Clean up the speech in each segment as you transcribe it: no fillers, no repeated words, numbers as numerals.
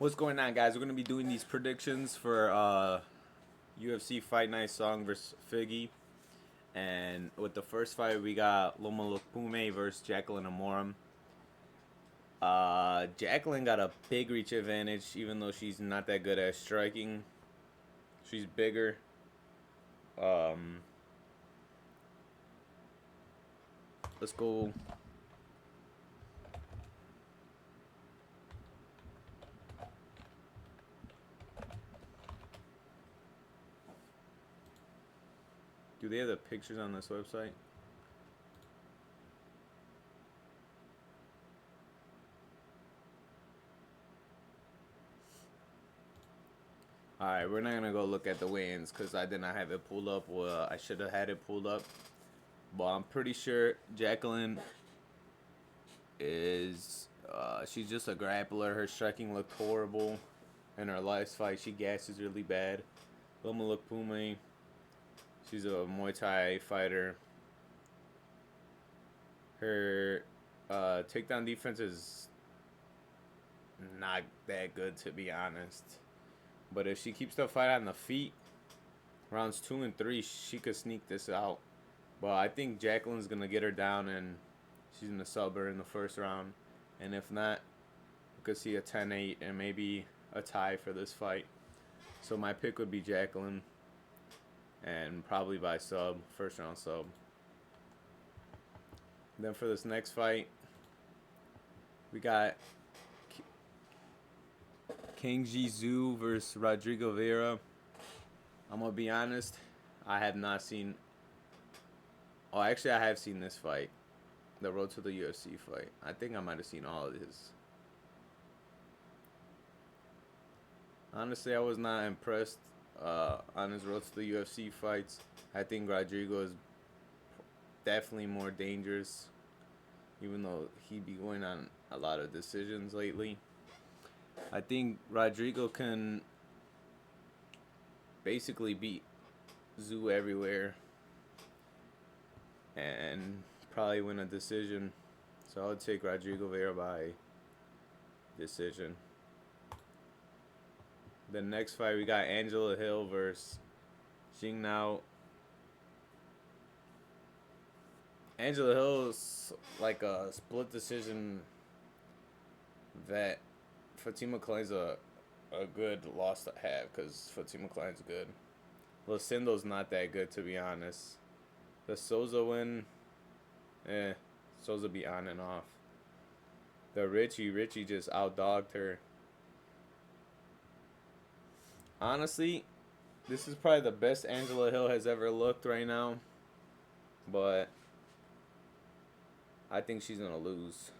What's going on, guys? We're going to be doing these predictions for UFC Fight Night Xiong versus Figgy. And with the first fight, we got Loma versus Jacqueline Amorim. Jacqueline got a big reach advantage, even though she's not that good at striking. She's bigger. Let's go. Do they have the pictures on this website? Alright, we're not going to go look at the weigh-ins because I did not have it pulled up. Well, I should have had it pulled up. But I'm pretty sure Jacqueline is... she's just a grappler. Her striking looked horrible. In her last fight, she gasses really bad. Loma she's a Muay Thai fighter. Her takedown defense is not that good, to be honest. But if she keeps the fight on the feet, rounds 2 and 3, she could sneak this out. But I think Jacqueline's going to get her down and she's going to sub her in the first round. And if not, we could see a 10-8 and maybe a tie for this fight. So my pick would be Jacqueline. And probably by sub, first round sub. Then for this next fight, we got King Zhu versus Rodrigo Vera. I'm going to be honest, I have not seen... Oh, actually, I have seen this fight. The Road to the UFC fight. I think I might have seen all of his. Honestly, I was not impressed on his Road to the UFC fights. I think Rodrigo is definitely more dangerous, even though he be going on a lot of decisions lately. I think Rodrigo can basically beat Zhu everywhere and probably win a decision. So I would take Rodrigo Vera by decision. The next fight, we got Angela Hill versus Xiong now. Angela Hill is like a split decision vet. Fatima Klein's a good loss to have because Fatima Klein's good. Lucindo's not that good, to be honest. The Souza win, Souza be on and off. The Richie just outdogged her. Honestly, this is probably the best Angela Hill has ever looked right now. But I think she's going to lose.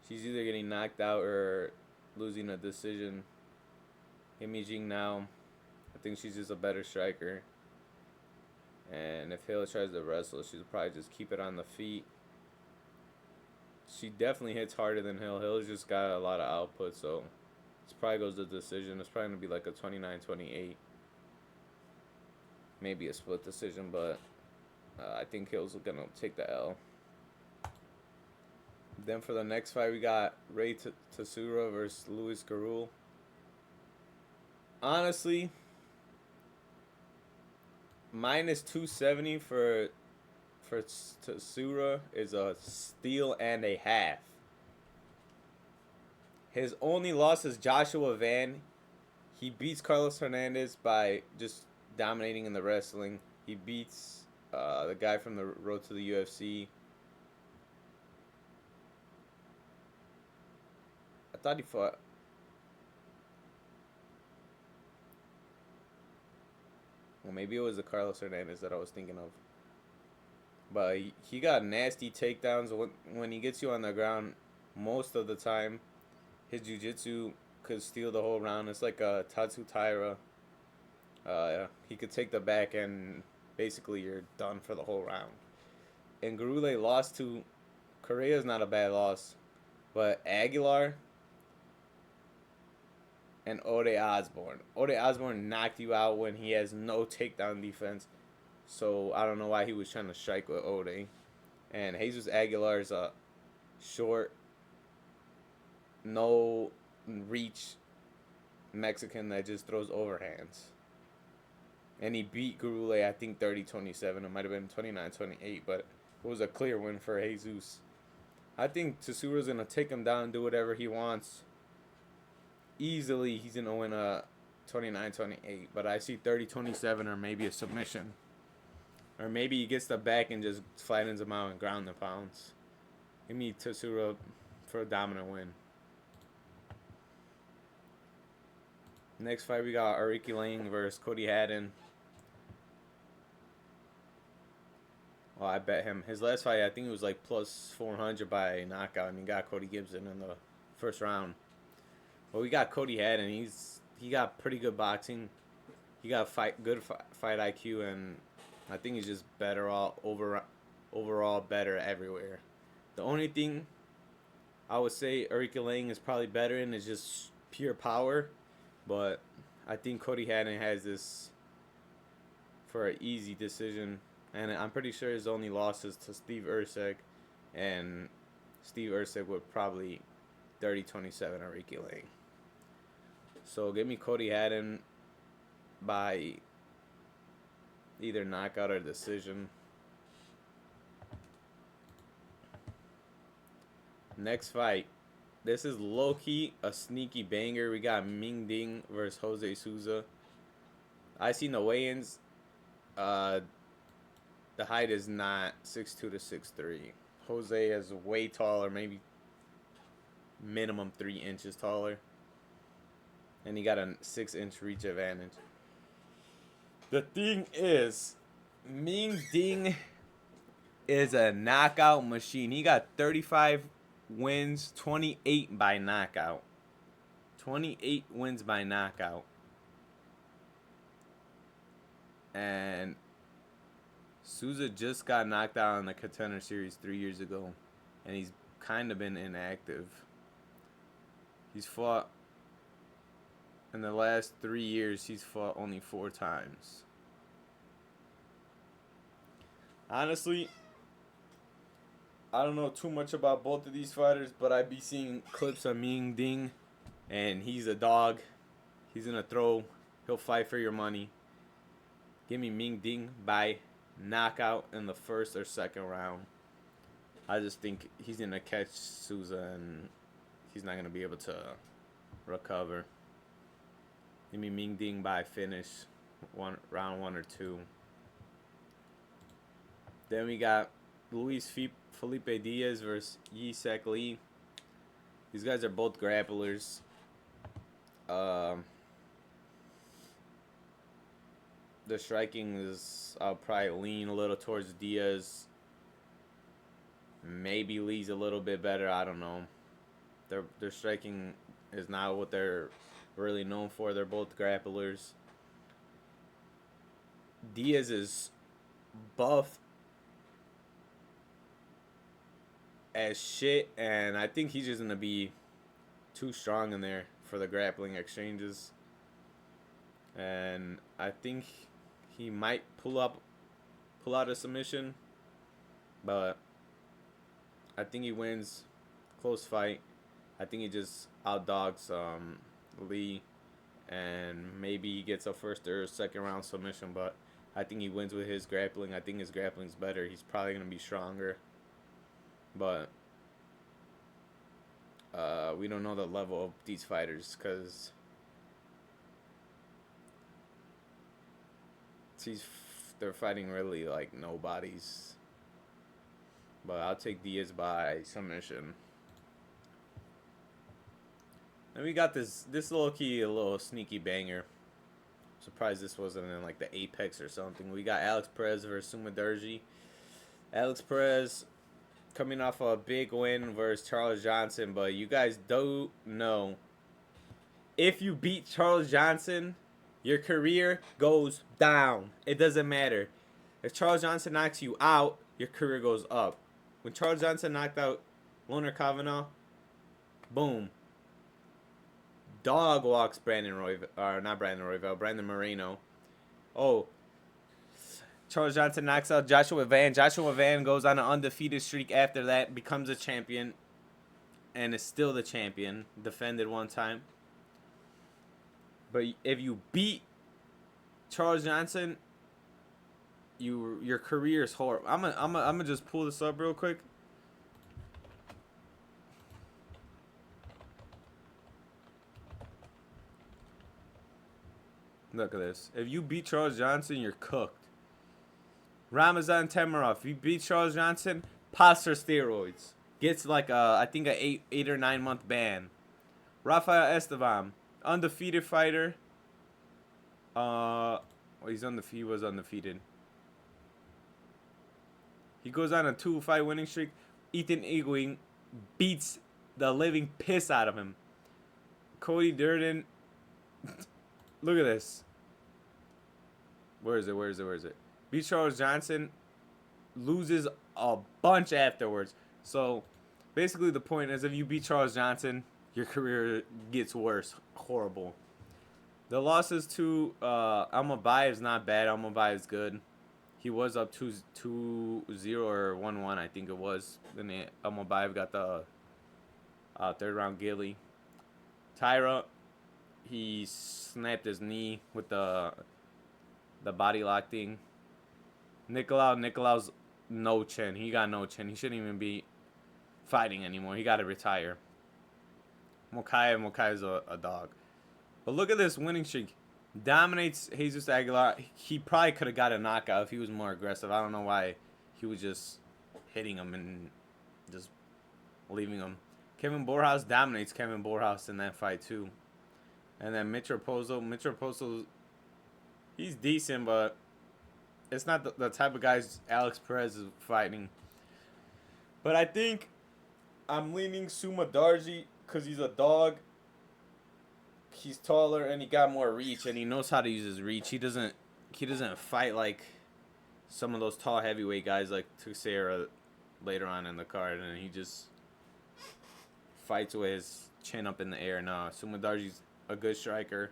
She's either getting knocked out or losing a decision. Give me Xiong now. I think she's just a better striker. And if Hill tries to wrestle, she'll probably just keep it on the feet. She definitely hits harder than Hill. Hill's just got a lot of output, so this probably goes to decision. It's probably going to be like a 29-28. Maybe a split decision, but I think Hill's going to take the L. Then for the next fight, we got Ray Teixeira versus Luis Gurule. Honestly, minus 270 for Teixeira is a steal and a half. His only loss is Joshua Van. He beats Carlos Hernandez by just dominating in the wrestling. He beats the guy from the Road to the UFC. I thought he fought... Well, maybe it was the Carlos Hernandez that I was thinking of. But he got nasty takedowns. When he gets you on the ground, most of the time, his jiu-jitsu could steal the whole round. It's like a Tatsu Taira. He could take the back and basically you're done for the whole round. And Gurule lost to... Correa's not a bad loss. But Aguilar and Ode Osborne. Ode Osborne knocked you out when he has no takedown defense. So I don't know why he was trying to strike with Ode. And Jesus Aguilar is a short, no reach Mexican that just throws overhands. And he beat Gurule, I think 30-27. It might have been 29-28, but it was a clear win for Jesus. I think Teixeira's going to take him down and do whatever he wants. Easily, he's going to win a 29-28, but I see 30-27 or maybe a submission. Or maybe he gets the back and just flattens him out and ground the pounds. Give me Teixeira for a dominant win. Next fight, we got Aoriqileng versus Cody Haddon. Oh, I bet him. His last fight, I think it was like plus 400 by knockout, and he got Cody Gibson in the first round. Well, we got Cody Haddon. He got pretty good boxing. He got good fight IQ, and I think he's just better overall better everywhere. The only thing I would say Aoriqileng is probably better in is just pure power, but I think Cody Haddon has this for an easy decision. And I'm pretty sure his only losses to Steve Erceg, and Steve Erceg would probably 30-27 Aoriqileng. So give me Cody Haddon by either knockout or decision. Next fight. This is low-key a sneaky banger. We got Ming Ding versus Jose Souza. I seen the weigh-ins. The height is not 6'2" to 6'3". Jose is way taller, maybe minimum 3 inches taller. And he got a 6-inch reach advantage. The thing is, Ming Ding is a knockout machine. He got 35 wins, 28 by knockout. 28 wins by knockout. And Souza just got knocked out in the Contender Series 3 years ago, and he's kind of been inactive. He's fought in the last 3 years. He's fought only 4 times. Honestly, I don't know too much about both of these fighters, but I be seeing clips of Ming Ding, and he's a dog. He's gonna throw. He'll fight for your money. Give me Ming Ding by knockout in the first or second round. I just think he's gonna catch Souza and he's not gonna be able to recover. Give me Ming Ding by finish, round 1 or 2. Then we got Luis Felipe Diaz versus Yi Sek Lee. These guys are both grapplers. The striking is, I'll probably lean a little towards Diaz. Maybe Lee's a little bit better. I don't know. Their striking is not what they're really known for. They're both grapplers. Diaz is buff as shit, and I think he's just gonna be too strong in there for the grappling exchanges. And I think he might pull out a submission, but I think he wins. Close fight. I think he just outdogs Lee, and maybe he gets a first or second round submission, but I think he wins with his grappling. I think his grappling's better. He's probably going to be stronger, but we don't know the level of these fighters because they're fighting really like nobodies. But I'll take Diaz by submission. Then we got this low-key, a little sneaky banger. Surprised this wasn't in like the Apex or something. We got Alex Perez versus Sumudaerji. Alex Perez coming off a big win versus Charles Johnson, but you guys don't know. If you beat Charles Johnson, your career goes down. It doesn't matter. If Charles Johnson knocks you out, your career goes up. When Charles Johnson knocked out Loner Kavanaugh, boom. Dog walks Brandon Moreno. Oh, Charles Johnson knocks out Joshua Van. Joshua Van goes on an undefeated streak after that, becomes a champion. and is still the champion. Defended one time. But if you beat Charles Johnson, your career is horrible. I'm gonna just pull this up real quick. Look at this. If you beat Charles Johnson, you're cooked. Ramazan Temirov, if you beat Charles Johnson, pops for steroids. Gets like I think a 8 or 9 month ban. Rafael Esteban, undefeated fighter. Well, he was undefeated. He goes on a 2-fight winning streak. Ethan Iguin beats the living piss out of him. Cody Durden. Look at this. Where is it? Beats Charles Johnson. Loses a bunch afterwards. So, basically the point is if you beat Charles Johnson, your career gets worse. Horrible. The losses to Almabai is not bad. Almabai is good. He was up 2-0 or 1-1, I think it was. Then Almabai got the third round gilly. Tyra, he snapped his knee with the body lock thing. Nicolao's no chin. He got no chin. He shouldn't even be fighting anymore. He got to retire. Mokai's a dog. But look at this winning streak. Dominates Jesus Aguilar. He probably could have got a knockout if he was more aggressive. I don't know why he was just hitting him and just leaving him. Kevin Borjas dominates Kevin Borjas in that fight too. And then Mitropozo, he's decent, but it's not the type of guys Alex Perez is fighting. But I think I'm leaning Sumudaerji because he's a dog. He's taller and he got more reach and he knows how to use his reach. He doesn't fight like some of those tall heavyweight guys like Teixeira later on in the card, and he just fights with his chin up in the air. No, Sumudaerji's a good striker.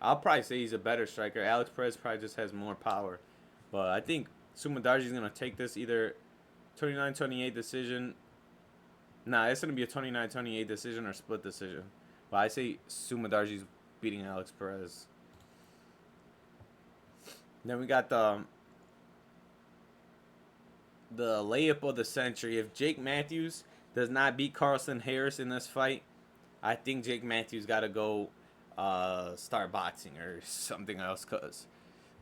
I'll probably say he's a better striker. Alex Perez probably just has more power. But I think Sumudaerji's going to take this either 29-28 decision. Nah, it's going to be a 29-28 decision or split decision. But I say Sumudaerji's beating Alex Perez. Then we got the layup of the century. If Jake Matthews does not beat Carlson Harris in this fight, I think Jake Matthews got to go start boxing or something else. Because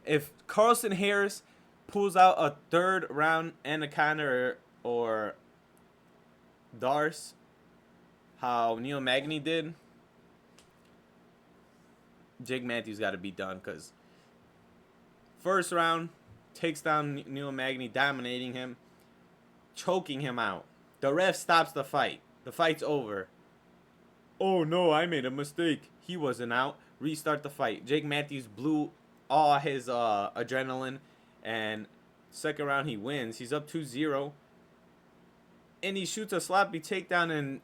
if Carlson Harris pulls out a third round Anaconda or Darce, how Neil Magny did, Jake Matthews got to be done. Because first round, takes down Neil Magny, dominating him, choking him out. The ref stops the fight. The fight's over. Oh no, I made a mistake. He wasn't out. Restart the fight. Jake Matthews blew all his adrenaline, and second round he wins. He's up 2-0. And he shoots a sloppy takedown, and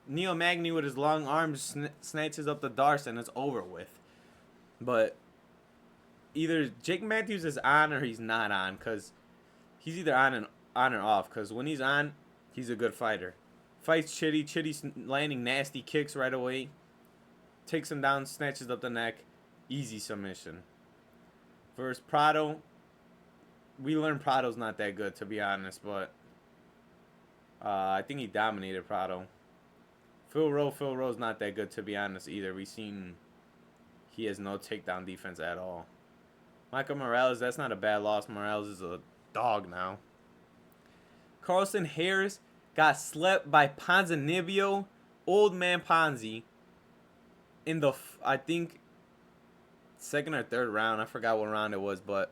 Neil Magny with his long arms snatches up the Darce, and it's over with. But either Jake Matthews is on or he's not on, because he's either on or off. Because when he's on, he's a good fighter. Fights Chitty. Chitty's landing nasty kicks right away. Takes him down, snatches up the neck. Easy submission. Versus Prado, we learned Prado's not that good, to be honest, but I think he dominated Prado. Phil Rowe's not that good, to be honest, either. We've seen he has no takedown defense at all. Michael Morales, that's not a bad loss. Morales is a dog now. Carlson Harris got slept by Ponzinibbio, old man Ponzi, in the, I think, second or third round. I forgot what round it was, but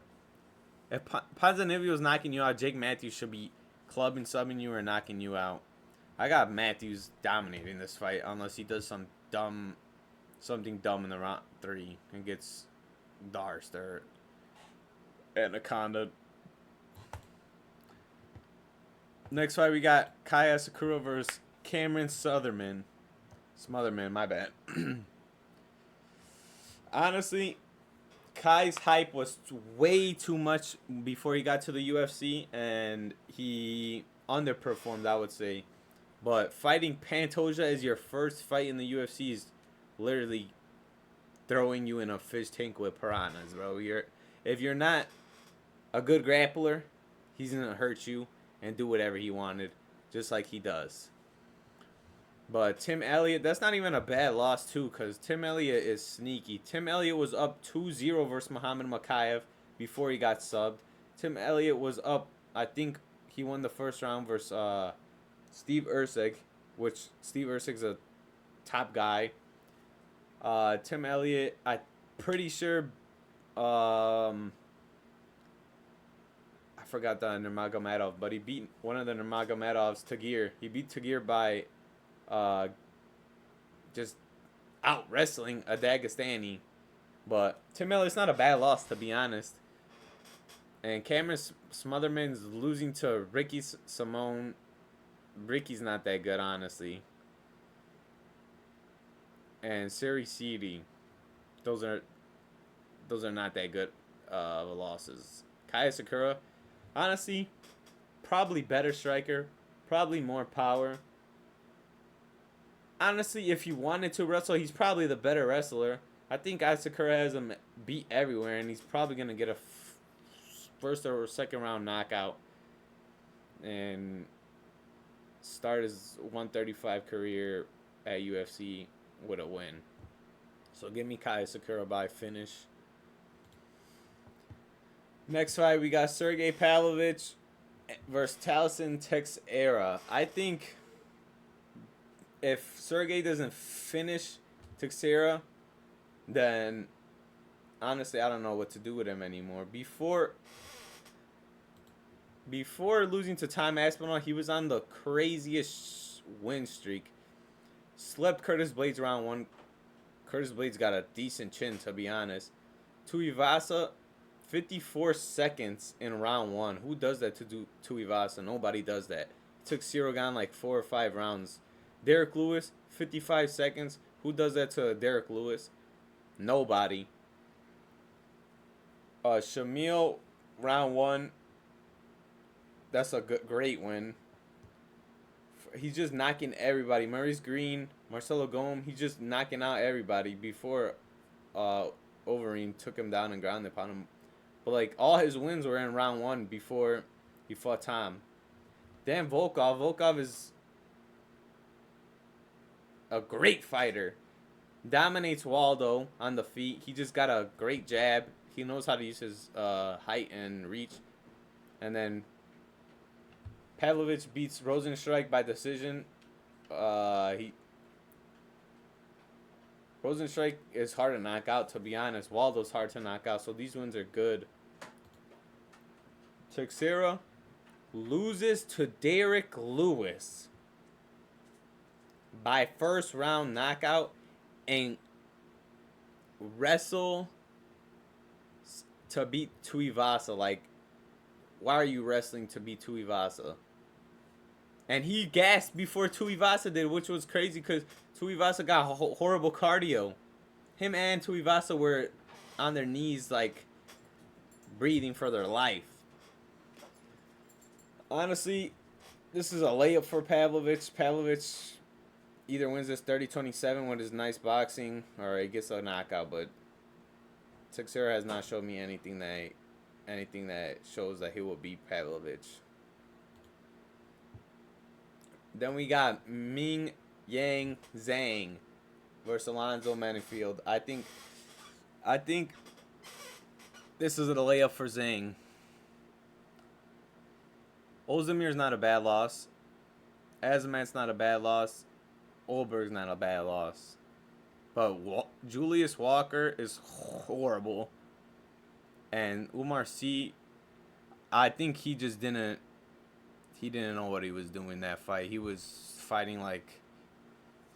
if Ponzinibbio is knocking you out, Jake Matthews should be clubbing, subbing you, or knocking you out. I got Matthews dominating this fight unless he does something dumb in the round 3 and gets Darce or Anaconda. Next fight, we got Kai Asakura versus Cameron Smotherman, my bad. Honestly, Kai's hype was way too much before he got to the UFC, and he underperformed, I would say. But fighting Pantoja as your first fight in the UFC is literally throwing you in a fish tank with piranhas, bro. If you're not a good grappler, he's gonna hurt you and do whatever he wanted, just like he does. But Tim Elliott, that's not even a bad loss, too, because Tim Elliott is sneaky. Tim Elliott was up 2-0 versus Muhammad Makayev before he got subbed. Tim Elliott was up, I think he won the first round versus Steve Erceg, which Steve Erceg's a top guy. Tim Elliott, I'm pretty sure, I forgot the Nurmagomedov, but he beat one of the Nurmagomedovs, Tagir. He beat Tagir by just out wrestling a Dagestani. But Tim Elliott's not a bad loss, to be honest. And Cameron Smotherman's losing to Ricky Simone. Ricky's not that good, honestly. And Siri City, those are not that good losses. Kaya Sakura, honestly, probably better striker, probably more power. Honestly, if you wanted to wrestle, he's probably the better wrestler. I think Asakura has him beat everywhere, and he's probably going to get a first or second round knockout and start his 135 career at UFC with a win. So give me Kaya Sakura by finish. Next fight, we got Sergey Pavlovich versus Teixeira. I think if Sergey doesn't finish Teixeira, then honestly, I don't know what to do with him anymore. Before losing to Tom Aspinall, he was on the craziest win streak. Slept Curtis Blades round 1. Curtis Blades got a decent chin, to be honest. Tuivasa, 54 seconds in round 1. Who does that to Tuivasa? Nobody does that. Took Sirogan like 4 or 5 rounds. Derek Lewis, 55 seconds. Who does that to Derek Lewis? Nobody. Shamil, round 1. That's a great win. He's just knocking everybody. Maurice Green, Marcelo Gomes, he's just knocking out everybody before Overeem took him down and grounded upon him. But, like, all his wins were in round 1 before he fought Tom. Dan Volkov. Volkov is a great fighter. Dominates Waldo on the feet. He just got a great jab. He knows how to use his height and reach. And then Pavlovich beats Rosenstrike by decision. Rosenstrike is hard to knock out, to be honest. Waldo's hard to knock out, so these wins are good. Teixeira loses to Derek Lewis by first round knockout and wrestle to beat Tuivasa. Like, why are you wrestling to beat Tuivasa? And he gasped before Tuivasa did, which was crazy because Tuivasa got horrible cardio. Him and Tuivasa were on their knees, like, breathing for their life. Honestly, this is a layup for Pavlovich. Pavlovich either wins this 30-27 with his nice boxing, or he gets a knockout. But Teixeira has not shown me anything that shows that he will beat Pavlovich. Then we got Ming Yang Zhang versus Alonzo Menifield. I think this is a layup for Zhang. Ozdemir's not a bad loss. Azamat's not a bad loss. Olberg's not a bad loss. But Julius Walker is horrible. And Umar Sy, I think he just didn't know what he was doing that fight. He was fighting like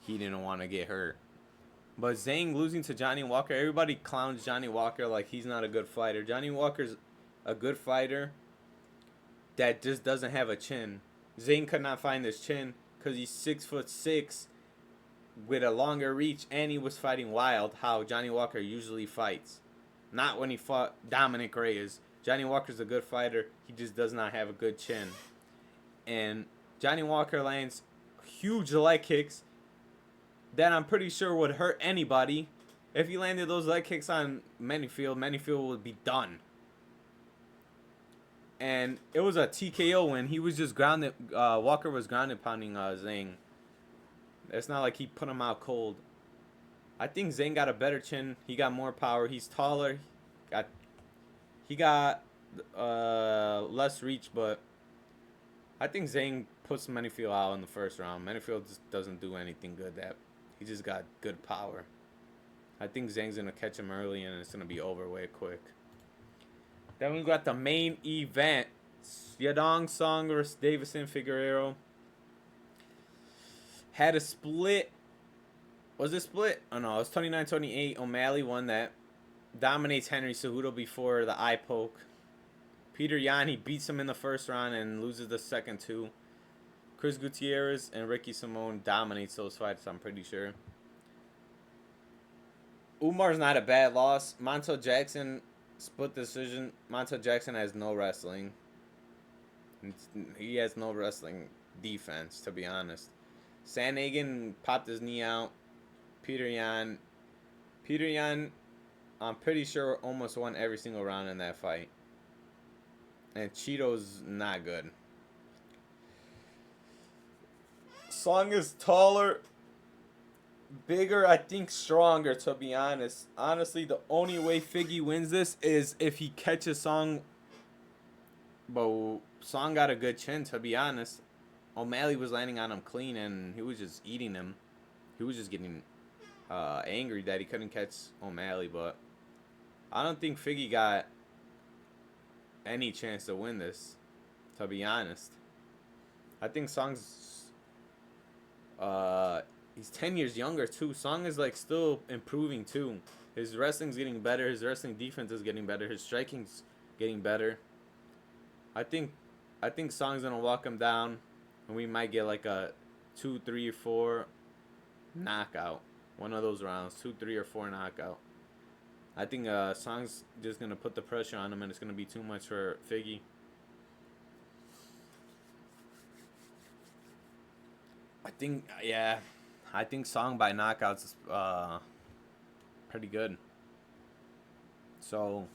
he didn't want to get hurt. But Zhang losing to Johnny Walker, everybody clowns Johnny Walker like he's not a good fighter. Johnny Walker's a good fighter that just doesn't have a chin. Zhang could not find his chin because he's 6'6" with a longer reach, and he was fighting wild, how Johnny Walker usually fights. Not when he fought Dominic Reyes. Johnny Walker's a good fighter. He just does not have a good chin. And Johnny Walker lands huge leg kicks that I'm pretty sure would hurt anybody. If he landed those leg kicks on Menifield, Menifield would be done. And it was a TKO win. He was just grounded. Walker was grounded pounding Zhang. It's not like he put him out cold. I think Zhang got a better chin. He got more power. He's taller. He got less reach, but I think Zhang puts Menifield out in the first round. Menifield just doesn't do anything good. He just got good power. I think Zhang's going to catch him early, and it's going to be over way quick. Then we got the main event. Yadong, Xiong versus Deiveson, Figueiredo. Had a split. Was it split? Oh, no. It was 29-28. O'Malley won that. Dominates Henry Cejudo before the eye poke. Peter Yan, he beats him in the first round and loses the second two. Chris Gutierrez and Ricky Simone dominates those fights, I'm pretty sure. Umar's not a bad loss. Montel Jackson, split decision. Montel Jackson has no wrestling. He has no wrestling defense, to be honest. Sandhagen popped his knee out. Peter Yan, I'm pretty sure almost won every single round in that fight. And Cheeto's not good. Xiong is taller, bigger, I think stronger, to be honest. Honestly, the only way Figgy wins this is if he catches Xiong. But Xiong got a good chin, to be honest. O'Malley was landing on him clean, and he was just eating him. He was just getting angry that he couldn't catch O'Malley, but I don't think Figgy got any chance to win this, to be honest. I think Xiong's he's 10 years younger too. Xiong is like still improving too. His wrestling's getting better, his wrestling defense is getting better, his striking's getting better. I think Xiong's gonna walk him down, and we might get like a 2, 3, 4 knockout. One of those rounds, 2, 3, or 4 knockout. I think Xiong's just gonna put the pressure on him, and it's gonna be too much for Figgy. I think Xiong by knockouts is pretty good. So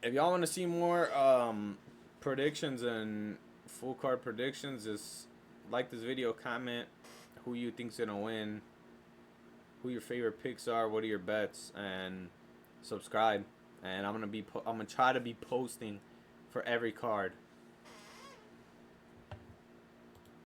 if y'all want to see more predictions and full card predictions, just like this video, comment who you think's gonna win, who your favorite picks are, what are your bets, and subscribe. And I'm gonna try to be posting for every card.